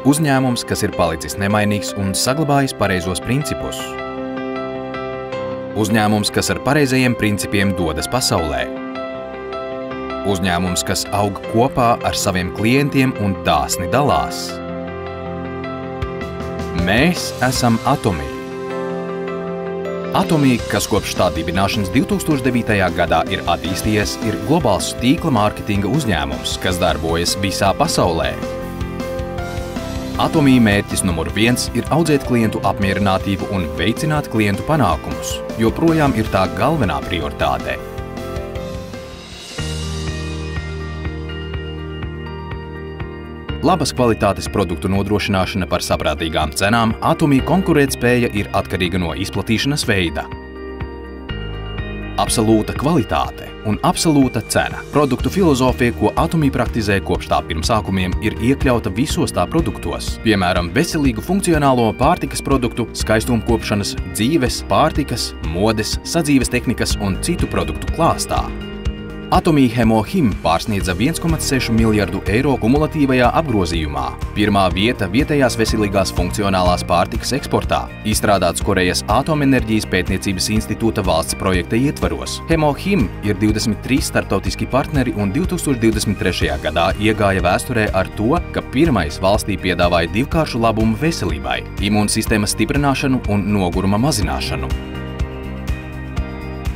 Uzņēmums, kas ir palicis nemainīgs un saglabājis pareizos principus. Uzņēmums, kas ar pareizajiem principiem dodas pasaulē. Uzņēmums, kas aug kopā ar saviem klientiem un dāsni dalās. Mēs esam Atomī. Atomī, kas kopš tā dibināšanas 2009. gadā ir attīstījies, ir globāls tīkla mārketinga uzņēmums, kas darbojas visā pasaulē. Atomī mērķis numur 1 ir audzēt klientu apmierinātību un veicināt klientu panākumus, joprojām ir tā galvenā prioritāte. Labas kvalitātes produktu nodrošināšana par saprātīgām cenām, Atomī konkurētspēja ir atkarīga no izplatīšanas veida. Absolūta kvalitāte un absolūta cena. Produktu filozofija, ko Atomī praktizē kopš tā pirmsākumiem, ir iekļauta visos tā produktos. Piemēram, veselīgu funkcionālo pārtikas produktu, skaistumkopšanas, dzīves, pārtikas, modes, sadzīves tehnikas un citu produktu klāstā. Atomī Hemohim pārsniedza 1,6 miljardu eiro kumulatīvajā apgrozījumā. Pirmā vieta vietējās veselīgās funkcionālās pārtikas eksportā, izstrādāts Korejas Atomenerģijas pētniecības institūta valsts projekta ietvaros. Hemohim ir 23 starptautiski partneri un 2023. gadā iegāja vēsturē ar to, ka pirmais valstī piedāvāja divkāršu labumu veselībai, imūnsistēmas stiprināšanu un noguruma mazināšanu.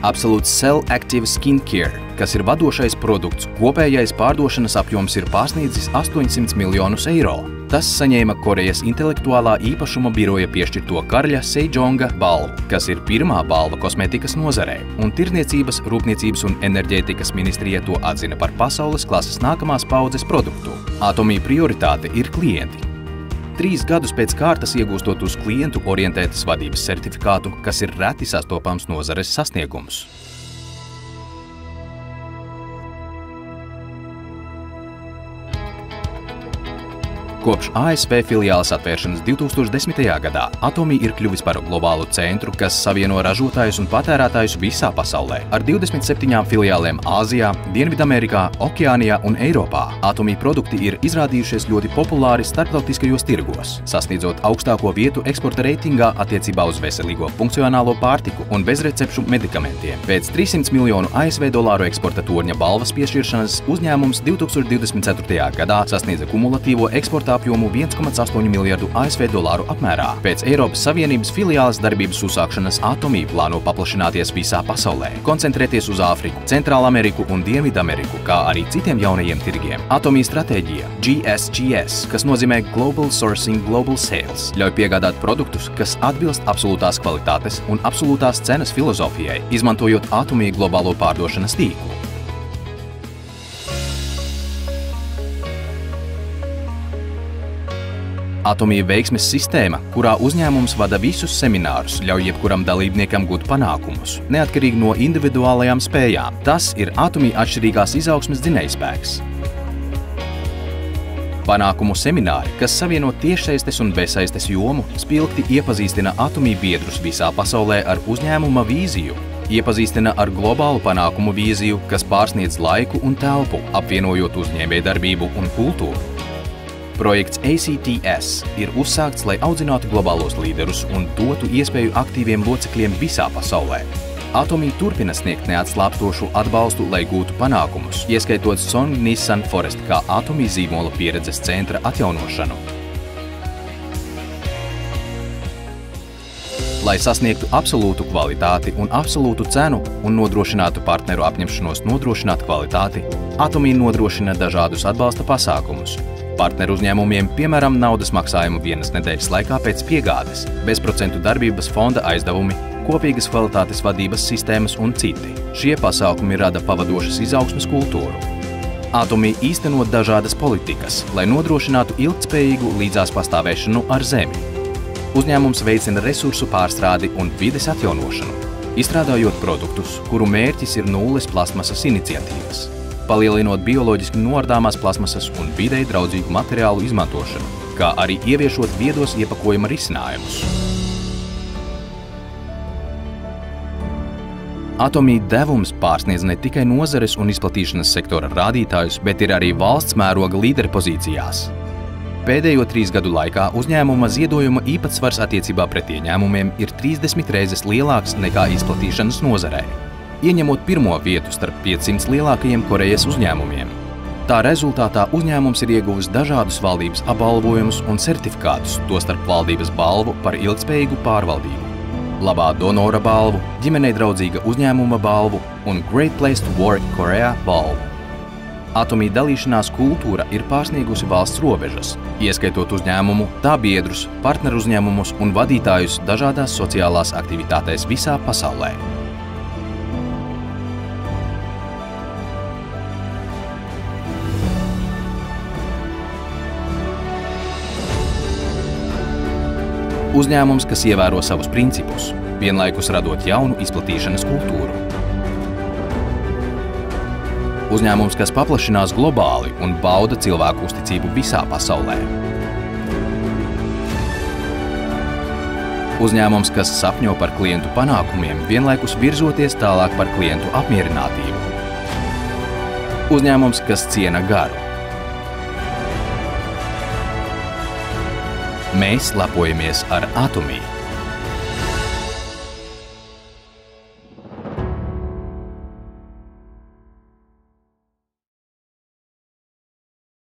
Absolute Cell Active Skincare, kas ir vadošais produkts, kopējais pārdošanas apjoms ir pārsniedzis 800 miljonus eiro. Tas saņēma Korejas intelektuālā īpašuma biroja piešķirto Karļa Seijonga balvu, kas ir pirmā balva kosmētikas nozarē, un Tirdzniecības, Rūpniecības un enerģētikas ministrija to atzina par pasaules klases nākamās paudzes produktu. Atomī prioritāte ir klienti. 3 gadus pēc kārtas iegūstot uz klientu orientētas vadības certifikātu, kas ir reti sastopams nozares sasniegums. Kopš ASV filiāles atvēršanas 2010. gadā Atomī ir kļuvis par globālu centru, kas savieno ražotājus un patērētājus visā pasaulē. Ar 27 filiālēm Āzijā, Dienvidamerikā, Okeānijā un Eiropā Atomī produkti ir izrādījušies ļoti populāri starptautiskajos tirgos, sasniedzot augstāko vietu eksporta reitingā attiecībā uz veselīgo funkcionālo pārtiku un bezrecepšu medikamentiem. Pēc 300 miljonu ASV dolāru eksporta torņa balvas piešķiršanas uzņēmums 2024. gadā sasniedza kumulatīvo eksporta apjomu 1,8 miljardu ASV dolāru apmērā. Pēc Eiropas Savienības filiāles darbības uzsākšanas Atomī plāno paplašināties visā pasaulē, koncentrēties uz Āfriku, Centrālu Ameriku un Dienvidameriku, kā arī citiem jaunajiem tirgiem. Atomī stratēģija GSGS, kas nozīmē Global Sourcing Global Sales, ļauj piegādāt produktus, kas atbilst absolūtās kvalitātes un absolūtās cenas filozofijai, izmantojot Atomī globālo pārdošanas tīklu. Atomī veiksmes sistēma, kurā uzņēmums vada visus seminārus, ļauj jebkuram dalībniekam gūt panākumus, neatkarīgi no individuālajām spējām. Tas ir Atomī atšķirīgās izaugsmes dzinējspēks. Panākumu semināri, kas savieno tiešsaistes un bezsaistes jomu, spilgti iepazīstina Atomī biedrus visā pasaulē ar uzņēmuma vīziju, iepazīstina ar globālu panākumu vīziju, kas pārsniedz laiku un telpu, apvienojot uzņēmējdarbību un kultūru. Projekts ACTS ir uzsākts, lai audzinātu globālos līderus un dotu iespēju aktīviem locekļiem visā pasaulē. Atomī turpina sniegt neatslāpstošu atbalstu, lai gūtu panākumus, ieskaitot Song Nissan Forest kā Atomī zīmola pieredzes centra atjaunošanu. Lai sasniegtu absolūtu kvalitāti un absolūtu cenu un nodrošinātu partneru apņemšanos nodrošināt kvalitāti, Atomī nodrošina dažādus atbalsta pasākumus. Partneru uzņēmumiem, piemēram, naudas maksājumu vienas nedēļas laikā pēc piegādes, bezprocentu darbības fonda aizdevumi, kopīgas kvalitātes vadības sistēmas un citi. Šie pasākumi rada pavadošas izaugsmes kultūru. Atomī īstenot dažādas politikas, lai nodrošinātu ilgtspējīgu līdzās pastāvēšanu ar zemi. Uzņēmums veicina resursu pārstrādi un vides atjaunošanu, izstrādājot produktus, kuru mērķis ir nulles plastmasas iniciatīvas, palielinot bioloģiski noardāmās plasmasas un videi draudzīgu materiālu izmantošanu, kā arī ieviešot viedos iepakojuma risinājumus. Atomī devums pārsniedz ne tikai nozares un izplatīšanas sektora rādītājus, bet ir arī valsts mēroga līderpozīcijās. Pēdējo 3 gadu laikā uzņēmuma ziedojuma īpatsvars attiecībā pret ieņēmumiem ir 30 reizes lielāks nekā izplatīšanas nozarē, ieņemot pirmo vietu starp 500 lielākajiem Korejas uzņēmumiem. Tā rezultātā uzņēmums ir ieguvis dažādus valdības apbalvojumus un certifikātus, tostarp valdības balvu par ilgtspējīgu pārvaldību, labā donora balvu, ģimenei draudzīga uzņēmuma balvu un Great Place to Work Korea balvu. Atomī dalīšanās kultūra ir pārsniegusi valsts robežas, ieskaitot uzņēmumu, tā biedrus, partneru uzņēmumus un vadītājus dažādās sociālās aktivitātēs visā pasaulē. Uzņēmums, kas ievēro savus principus, vienlaikus radot jaunu izplatīšanas kultūru. Uzņēmums, kas paplašinās globāli un bauda cilvēku uzticību visā pasaulē. Uzņēmums, kas sapņo par klientu panākumiem, vienlaikus virzoties tālāk par klientu apmierinātību. Uzņēmums, kas ciena garu. Mēs lepojamies ar Atomī.